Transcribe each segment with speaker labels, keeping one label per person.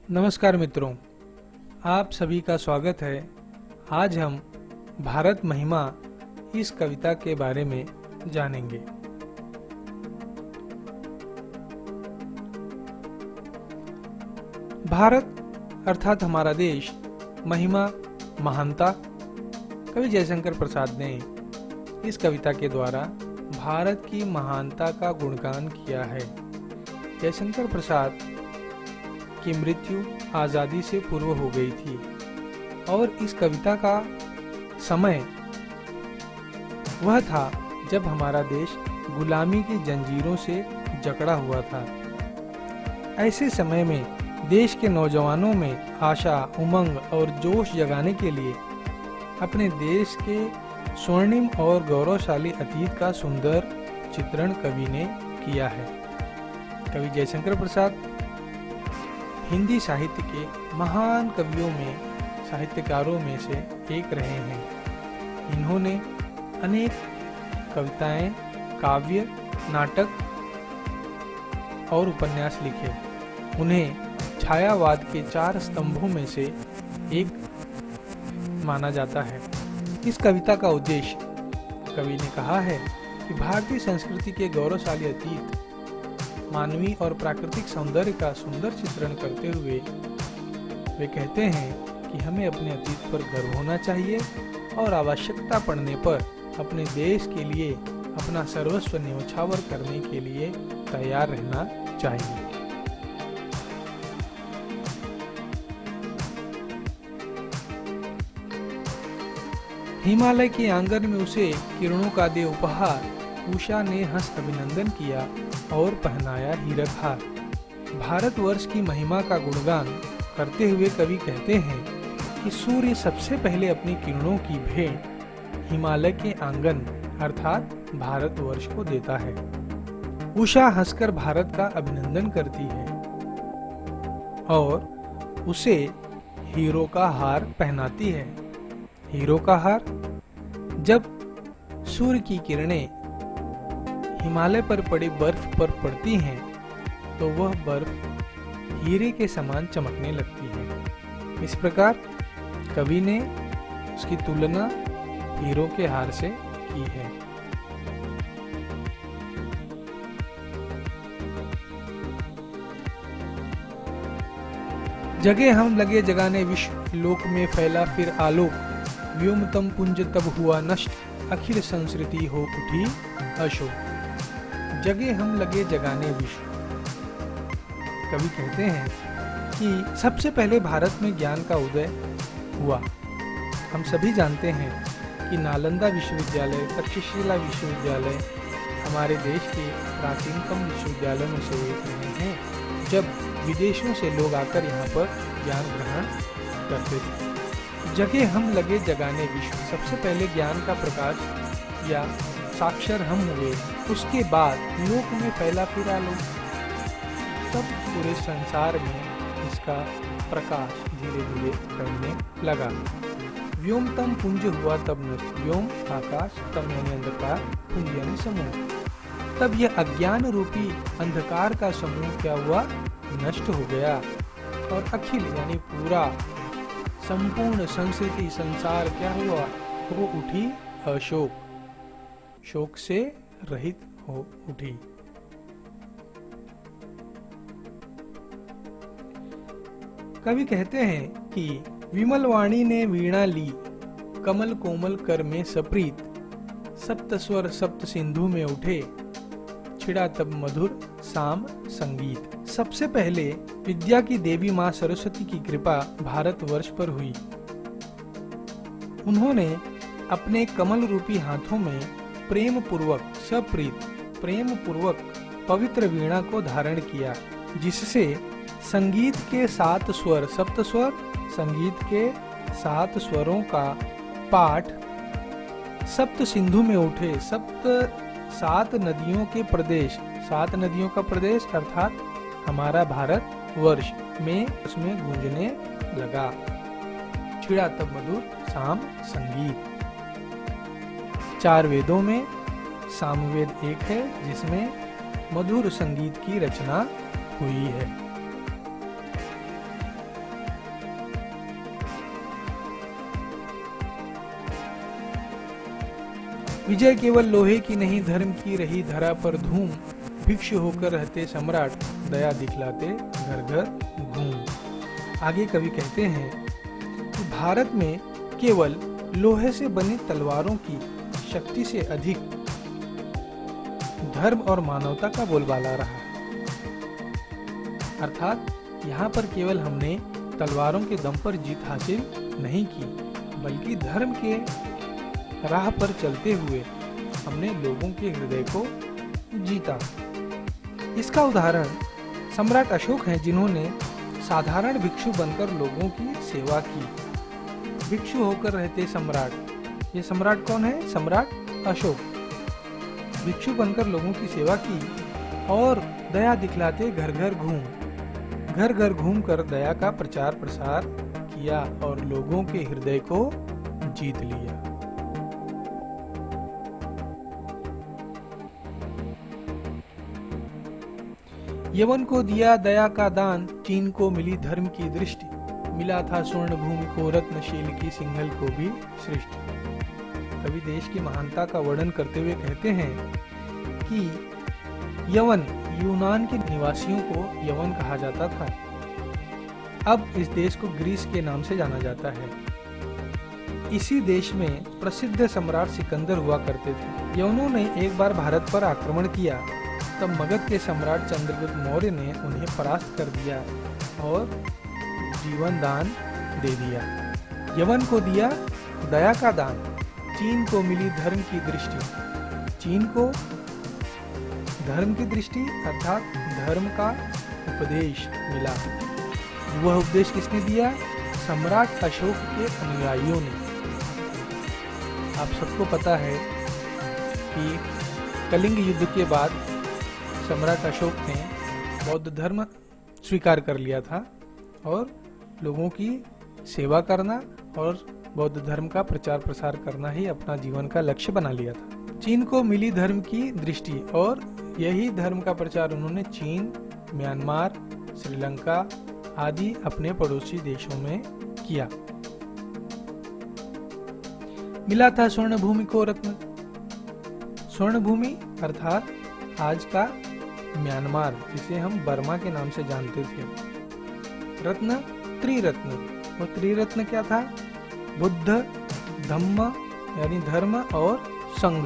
Speaker 1: नमस्कार मित्रों, आप सभी का स्वागत है। आज हम भारत महिमा इस कविता के बारे में जानेंगे। भारत अर्थात हमारा देश, महिमा महानता। कवि जयशंकर प्रसाद ने इस कविता के द्वारा भारत की महानता का गुणगान किया है। जयशंकर प्रसाद की मृत्यु आज़ादी से पूर्व हो गई थी और इस कविता का समय वह था जब हमारा देश गुलामी की जंजीरों से जकड़ा हुआ था। ऐसे समय में देश के नौजवानों में आशा, उमंग और जोश जगाने के लिए अपने देश के स्वर्णिम और गौरवशाली अतीत का सुंदर चित्रण कवि ने किया है। कवि जयशंकर प्रसाद हिंदी साहित्य के महान कवियों में, साहित्यकारों में से एक रहे हैं। इन्होंने अनेक कविताएं, काव्य, नाटक और उपन्यास लिखे। उन्हें छायावाद के 4 स्तंभों में से एक माना जाता है। इस कविता का उद्देश्य, कवि ने कहा है कि भारतीय संस्कृति के गौरवशाली अतीत, मानवीय और प्राकृतिक सौंदर्य का सुंदर चित्रण करते हुए वे कहते हैं कि हमें अपने अतीत पर गर्व होना चाहिए और आवश्यकता पड़ने पर अपने देश के लिए अपना सर्वस्व न्यौछावर करने के लिए तैयार रहना चाहिए। हिमालय के आंगन में उसे किरणों का दे उपहार, उषा ने हंस अभिनंदन किया और पहनाया हीरक हार। भारतवर्ष की महिमा का गुणगान करते हुए कवि कहते हैं कि सूर्य सबसे पहले अपनी किरणों की भेंट हिमालय के आंगन अर्थात भारतवर्ष को देता है। उषा हंसकर भारत का अभिनंदन करती है और उसे हीरो का हार पहनाती है। हीरो का हार, जब सूर्य की किरणें हिमालय पर पड़ी बर्फ पर पड़ती हैं तो वह बर्फ हीरे के समान चमकने लगती है। इस प्रकार कवि ने उसकी तुलना हीरो के हार से की है। जगे हम लगे जगाने विश्व, लोक में फैला फिर आलोक, व्योमतम पुंज तब हुआ नष्ट, अखिल संस्कृति हो उठी अशोक। जगे हम लगे जगाने विश्व। कवि कहते हैं कि सबसे पहले भारत में ज्ञान का उदय हुआ। हम सभी जानते हैं कि नालंदा विश्वविद्यालय, तक्षशिला विश्वविद्यालय हमारे देश के प्राचीनतम विश्वविद्यालयों में से एक रहे हैं, जब विदेशों से लोग आकर यहाँ पर ज्ञान ग्रहण करते थे। जगे हम लगे जगाने विश्व, सबसे पहले ज्ञान का प्रकाश या साक्षर हम हुए, उसके बाद लोक में फैला फिर आलोक, तब पूरे संसार में इसका प्रकाश धीरे धीरे फैलने लगा। व्योमतम पुंज हुआ तब नष्ट, व्योम आकाश, तम यानी अंधकार, पुंज यानी समूह। तब यह अज्ञान रूपी अंधकार का समूह क्या हुआ? नष्ट हो गया और अखिल यानी पूरा संपूर्ण संस्कृति संसार क्या हुआ? हो उठी अशोक, शोक से रहित हो उठी। कवि कहते हैं कि विमल वाणी ने वीणा ली, कमल कोमल कर में सप्रीत, सप्त स्वर सप्त सिंधु में उठे, छिड़ा तब मधुर साम संगीत। सबसे पहले विद्या की देवी माँ सरस्वती की कृपा भारतवर्ष पर हुई। उन्होंने अपने कमल रूपी हाथों में प्रेम पूर्वक, सप्रीत प्रेम पूर्वक पवित्र वीणा को धारण किया, जिससे संगीत के 7 स्वर, सप्त स्वर, संगीत के 7 स्वरों का पाठ सप्त सिंधु में उठे। 7 नदियों के प्रदेश, 7 नदियों का प्रदेश अर्थात हमारा भारत वर्ष में उसमें गूंजने लगा। छिड़ा तब मधुर साम संगीत। 4 वेदों में सामवेद एक है, जिसमें मधुर संगीत की रचना हुई है। विजय केवल लोहे की नहीं, धर्म की रही धरा पर धूम। भिक्षु होकर रहते सम्राट, दया दिखलाते घर घर घूम। आगे कवि कहते हैं कि भारत में केवल लोहे से बनी तलवारों की शक्ति से अधिक धर्म और मानवता का बोलबाला रहा। अर्थात यहाँ पर केवल हमने तलवारों के दम पर जीत हासिल नहीं की, बल्कि धर्म के राह पर चलते हुए हमने लोगों के हृदय को जीता। इसका उदाहरण सम्राट अशोक हैं, जिन्होंने साधारण भिक्षु बनकर लोगों की सेवा की। भिक्षु होकर रहते सम्राट, ये सम्राट कौन है? सम्राट अशोक। भिक्षु बनकर लोगों की सेवा की और दया दिखलाते घर घर घूम। घर घर घूम कर दया का प्रचार प्रसार किया और लोगों के हृदय को जीत लिया। यवन को दिया दया का दान, चीन को मिली धर्म की दृष्टि। मिला था स्वर्ण भूमि को रत्नशील की, सिंहल को भी सृष्टि। कवि देश की महानता का वर्णन करते हुए कहते हैं कि यवन, यूनान के निवासियों को यवन कहा जाता था। अब इस देश को ग्रीस के नाम से जाना जाता है। इसी देश में प्रसिद्ध सम्राट सिकंदर हुआ करते थे। यवनों ने एक बार भारत पर आक्रमण किया, तब मगध के सम्राट चंद्रगुप्त मौर्य ने उन्हें परास्त कर दिया और जीवन दान दे दिया। यवन को दिया दया का दान, चीन को मिली धर्म की दृष्टि। चीन को धर्म की दृष्टि अर्थात धर्म का उपदेश मिला। वह उपदेश किसने दिया? सम्राट अशोक के अनुयायियों ने। आप सबको पता है कि कलिंग युद्ध के बाद सम्राट अशोक ने बौद्ध धर्म स्वीकार कर लिया था और लोगों की सेवा करना और बौद्ध धर्म का प्रचार प्रसार करना ही अपना जीवन का लक्ष्य बना लिया था। चीन को मिली धर्म की दृष्टि और यही धर्म का प्रचार उन्होंने चीन, म्यांमार, श्रीलंका आदि अपने पड़ोसी देशों में किया। मिला था स्वर्ण भूमि को रत्न। स्वर्ण भूमि अर्थात आज का म्यांमार, जिसे हम बर्मा के नाम से जानते थे। रत्न, त्रिरत्न। वो त्रिरत्न क्या था? बुद्ध, धम्म यानी धर्म और संघ।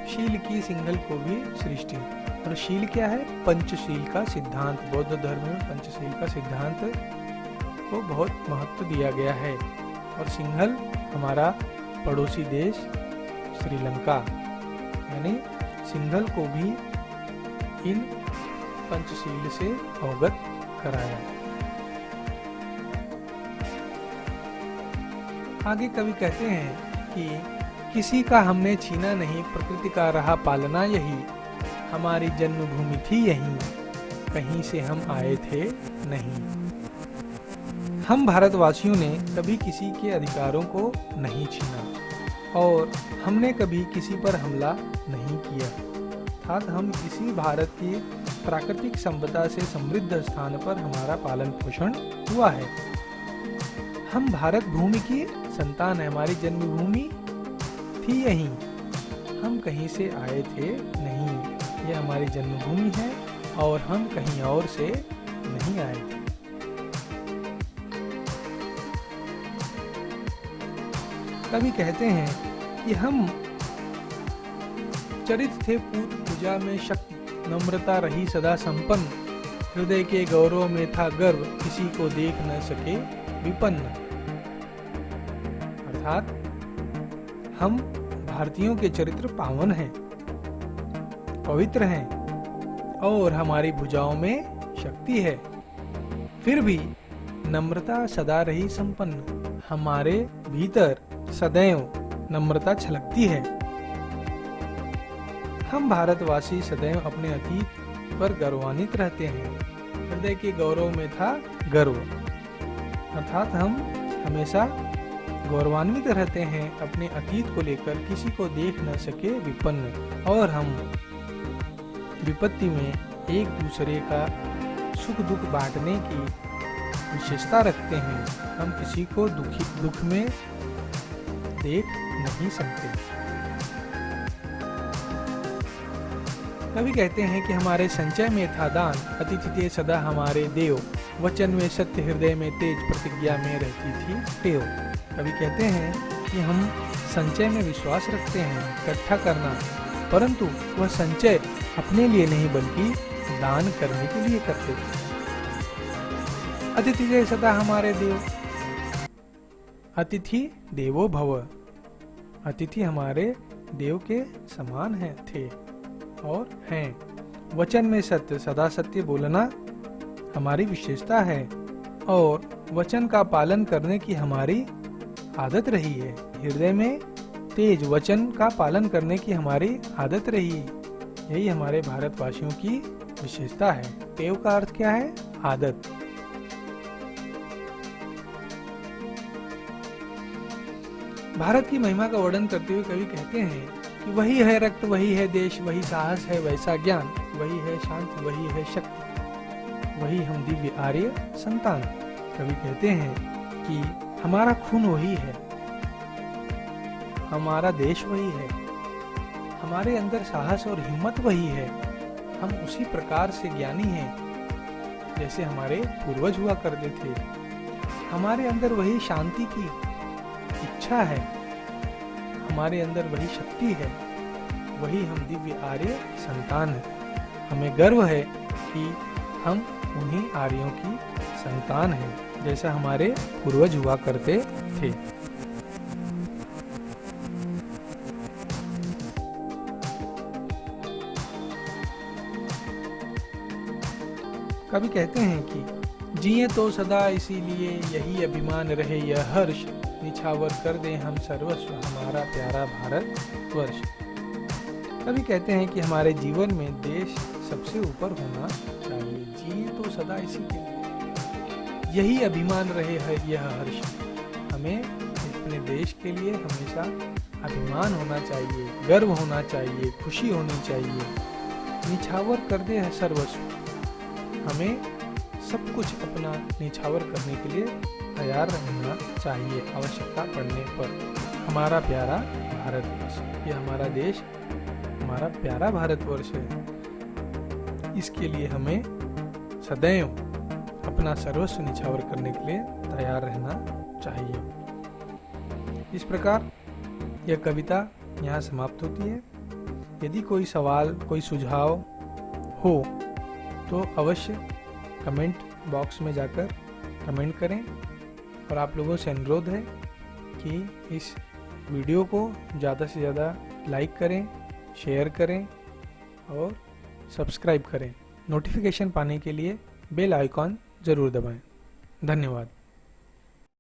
Speaker 1: शील की सिंहल को भी सृष्टि। और शील क्या है? पंचशील का सिद्धांत। बौद्ध धर्म में पंचशील का सिद्धांत को बहुत महत्व दिया गया है। और सिंहल हमारा पड़ोसी देश श्रीलंका, यानी सिंहल को भी इन पंचशील से अवगत कराया। आगे कवि कहते हैं कि किसी का हमने छीना नहीं, प्रकृति का रहा पालना यही। हमारी जन्मभूमि थी यहीं, कहीं से हम आए थे नहीं। हम भारतवासियों ने कभी किसी के अधिकारों को नहीं छीना और हमने कभी किसी पर हमला नहीं किया। अर्थात हम इसी भारत की प्राकृतिक संपदा से समृद्ध स्थान पर हमारा पालन पोषण हुआ है। हम भारत भूमि की संतान है, हमारी जन्मभूमि थी यहीं, हम कहीं से आए थे नहीं। ये हमारी जन्मभूमि है और हम कहीं और से नहीं आए थे। कवि कहते हैं कि हम चरित थे पूत पूजा में शक्ति, नम्रता रही सदा संपन्न। हृदय के गौरव में था गर्व, किसी को देख न सके विपन्न। अर्थात हम भारतीयों के चरित्र पावन हैं, पवित्र हैं और हमारी भुजाओं में शक्ति है। फिर भी नम्रता सदा रही संपन्न। हमारे भीतर सदैव नम्रता छलकती है। हम भारतवासी सदैव अपने अतीत पर गौरवान्वित रहते हैं। हृदय के गौरव में था गर्व, अर्थात हम हमेशा गौरवान्वित रहते हैं अपने अतीत को लेकर, किसी को देख न सके विपन्न। और हम विपत्ति में एक दूसरे का सुख दुख बांटने की विशेषता रखते हैं। हम किसी को दुख में देख नहीं सकते। कवि कहते हैं कि हमारे संचय में था दान, अतिथि थे सदा हमारे देव, वचन में सत्य हृदय में तेज, प्रतिज्ञा में रहती थी टेव। कवि कहते हैं कि हम संचय में विश्वास रखते हैं, इकट्ठा करना, परंतु वह संचय अपने लिए नहीं बल्कि दान करने के लिए करते थे। अतिथि थे सदा हमारे देव, अतिथि देवो भव, अतिथि हमारे देव के समान हैं थे और हैं। वचन में सत्य, सदा सत्य बोलना हमारी विशेषता है और वचन का पालन करने की हमारी आदत रही है। हृदय में तेज, वचन का पालन करने की हमारी आदत रही है। यही हमारे भारतवासियों की विशेषता है। टेव का अर्थ क्या है? आदत। भारत की महिमा का वर्णन करते हुए कवि कहते हैं कि वही है रक्त, वही है देश, वही साहस है वैसा ज्ञान, वही है शांति, वही है शक्ति, वही हम दिव्य आर्य संतान। कवि कहते हैं कि हमारा खून वही है, हमारा देश वही है, हमारे अंदर साहस और हिम्मत वही है। हम उसी प्रकार से ज्ञानी हैं जैसे हमारे पूर्वज हुआ करते थे। हमारे अंदर वही शांति की इच्छा है, हमारे अंदर वही शक्ति है, वही हम दिव्य आर्य संतान हैं। हमें गर्व है कि हम उन्हीं आर्यों की संतान हैं जैसा हमारे पूर्वज हुआ करते थे। कवि कहते हैं कि जिए तो सदा इसीलिए, यही अभिमान रहे यह हर्ष, निछावर कर दे हम सर्वस्व हमारा प्यारा भारत वर्ष। कवि कहते हैं कि हमारे जीवन में देश सबसे ऊपर होना चाहिए। जिए तो सदा इसी के लिए, यही अभिमान रहे है यह हर्ष। हमें अपने देश के लिए हमेशा अभिमान होना चाहिए, गर्व होना चाहिए, खुशी होनी चाहिए। निछावर कर दे है सर्वस्व, हमें सब कुछ अपना निछावर करने के लिए तैयार रहना चाहिए आवश्यकता पड़ने पर। हमारा प्यारा भारतवर्ष, ये हमारा देश, हमारा प्यारा भारतवर्ष है। इसके लिए हमें सदैव अपना सर्वस्व निछावर करने के लिए तैयार रहना चाहिए। इस प्रकार यह कविता यहाँ समाप्त होती है। यदि कोई सवाल, कोई सुझाव हो तो अवश्य कमेंट बॉक्स में जाकर कमेंट करें और आप लोगों से अनुरोध है कि इस वीडियो को ज़्यादा से ज़्यादा लाइक करें, शेयर करें और सब्सक्राइब करें। नोटिफिकेशन पाने के लिए बेल आइकॉन ज़रूर दबाएं। धन्यवाद।